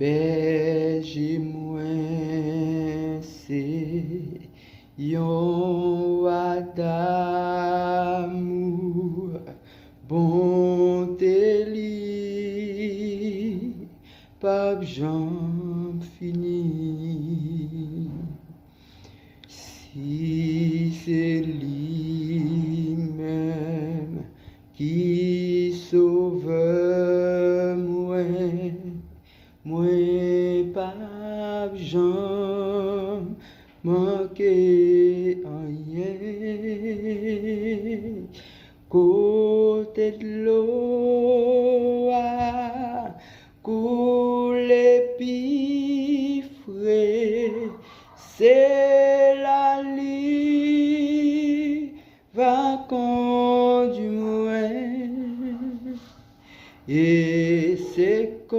Berger moins c'est yon roi d'amour, bonté li, pape Jean fini. Si c'est lui-même qui sauve moi, pape Jean manqué rien. Côté de l'eau a coulé pifré, c'est